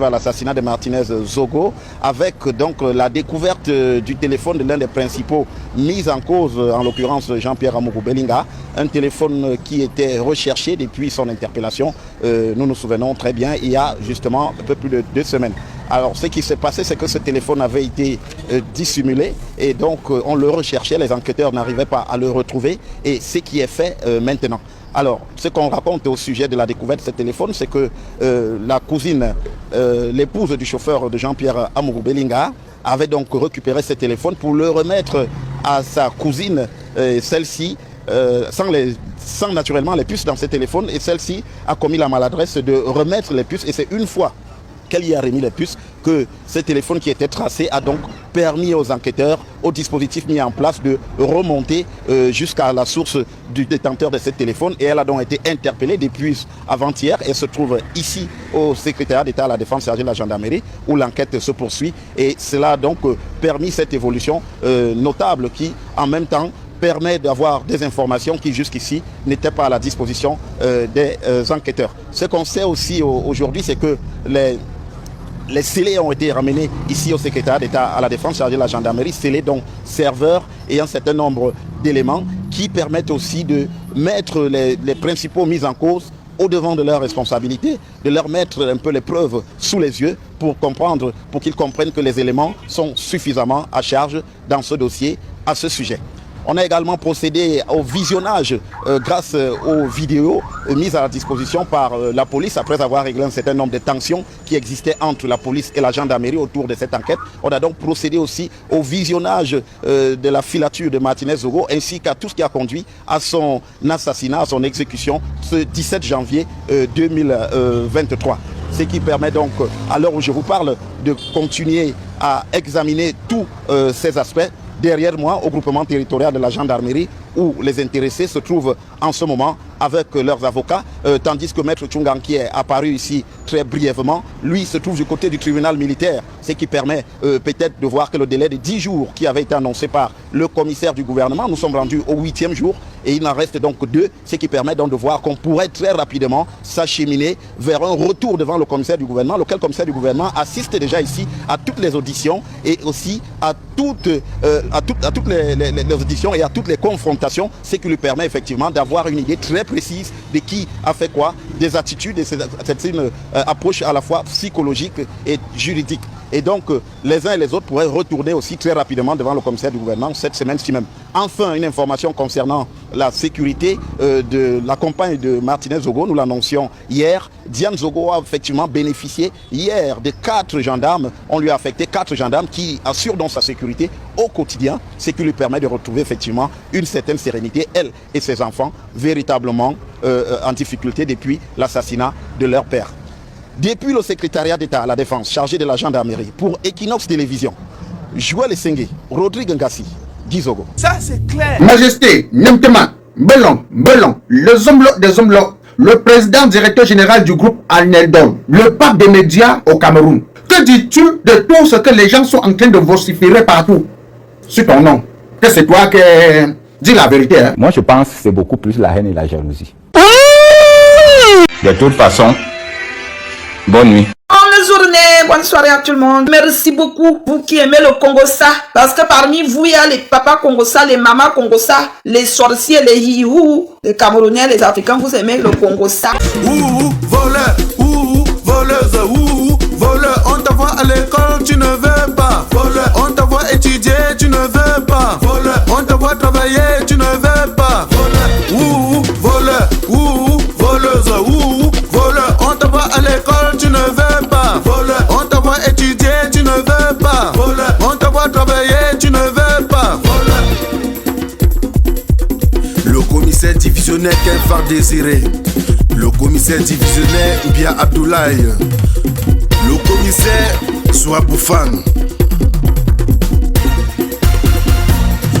à l'assassinat de Martinez Zogo, avec donc la découverte du téléphone de l'un des principaux mis en cause, en l'occurrence Jean-Pierre Amourou Belinga, un téléphone qui était recherché depuis son interpellation, nous nous souvenons très bien, il y a justement un peu plus de 2 semaines. Alors ce qui s'est passé, c'est que ce téléphone avait été dissimulé et donc on le recherchait, les enquêteurs n'arrivaient pas à le retrouver et ce qui est fait maintenant. Alors, ce qu'on raconte au sujet de la découverte de ce téléphone, c'est que la cousine, l'épouse du chauffeur de Jean-Pierre Amourou Belinga, avait donc récupéré ce téléphone pour le remettre à sa cousine, celle-ci, sans naturellement les puces dans ce téléphone, et celle-ci a commis la maladresse de remettre les puces, et c'est une fois qu'elle y a remis les puces que ce téléphone qui était tracé a donc permis aux enquêteurs, au dispositif mis en place de remonter jusqu'à la source du détenteur de ce téléphone, et elle a donc été interpellée depuis avant-hier et se trouve ici au secrétariat d'État à la Défense chargé de la gendarmerie où l'enquête se poursuit, et cela a donc permis cette évolution notable qui en même temps permet d'avoir des informations qui jusqu'ici n'étaient pas à la disposition des enquêteurs. Ce qu'on sait aussi aujourd'hui, c'est que les scellés ont été ramenés ici au secrétariat d'État à la Défense chargé de la gendarmerie, scellés donc serveurs et un certain nombre d'éléments qui permettent aussi de mettre les principaux mis en cause au devant de leurs responsabilités, de leur mettre un peu les preuves sous les yeux pour comprendre, pour qu'ils comprennent que les éléments sont suffisamment à charge dans ce dossier à ce sujet. On a également procédé au visionnage grâce aux vidéos mises à la disposition par la police après avoir réglé un certain nombre de tensions qui existaient entre la police et la gendarmerie autour de cette enquête. On a donc procédé aussi au visionnage de la filature de Martinez Zogo ainsi qu'à tout ce qui a conduit à son assassinat, à son exécution ce 17 janvier 2023. Ce qui permet donc, à l'heure où je vous parle, de continuer à examiner tous ces aspects. Derrière moi, au groupement territorial de la gendarmerie, où les intéressés se trouvent en ce moment avec leurs avocats, tandis que Maître Tchungang, qui est apparu ici très brièvement, lui se trouve du côté du tribunal militaire, ce qui permet peut-être de voir que le délai de 10 jours qui avait été annoncé par le commissaire du gouvernement, nous sommes rendus au 8e jour et il en reste donc 2, ce qui permet donc de voir qu'on pourrait très rapidement s'acheminer vers un retour devant le commissaire du gouvernement, lequel commissaire du gouvernement assiste déjà ici à toutes les auditions et aussi à toutes les auditions et à toutes les confrontations, ce qui lui permet effectivement d'avoir une idée très précise de qui a fait quoi, des attitudes, et c'est une approche à la fois psychologique et juridique. Et donc, les uns et les autres pourraient retourner aussi très rapidement devant le commissaire du gouvernement cette semaine-ci même. Enfin, une information concernant la sécurité de la compagne de Martinez Zogo, nous l'annoncions hier. Diane Zogo a effectivement bénéficié hier de 4 gendarmes. On lui a affecté 4 gendarmes qui assurent donc sa sécurité au quotidien, ce qui lui permet de retrouver effectivement une certaine sérénité, elle et ses enfants, véritablement en difficulté depuis l'assassinat de leur père. Depuis le secrétariat d'État à la Défense, chargé de la gendarmerie, pour Equinox Télévision, Joël Essengue, Rodrigue Ngassi, Gizogo. Ça c'est clair. Majesté, Nemtema, Belon, les hommes des hommes, le président directeur général du groupe Alneldon, le pape des médias au Cameroun. Que dis-tu de tout ce que les gens sont en train de vociférer partout sur ton nom? Que c'est toi qui dis la vérité, hein? Moi je pense que c'est beaucoup plus la haine et la jalousie. De toute façon, bonne nuit. Bonne journée, bonne soirée à tout le monde. Merci beaucoup, vous qui aimez le Congossa. Parce que parmi vous, il y a les papas Congossa, les mamas Congossa, les sorciers, les hiou, les Camerounais, les Africains, vous aimez le Congossa. Voleur, voleuse, voleur, on t'envoie à l'école, tu ne veux pas. Voleur, on t'envoie étudier, tu ne veux pas. Voleur, on t'envoie travailler, tu ne veux pas. Voleur, voleuse, voleur, on t'envoie à l'école, tu ne veux pas. Voleur, on t'envoie étudier, tu ne veux pas. Voleur, on t'envoie travailler, tu ne veux pas. Voleur. Le commissaire divisionnaire qu'un phare désiré. Le commissaire divisionnaire ou bien Abdoulaye. Le commissaire soit Bouffan.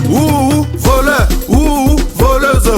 Voleur, voleuse,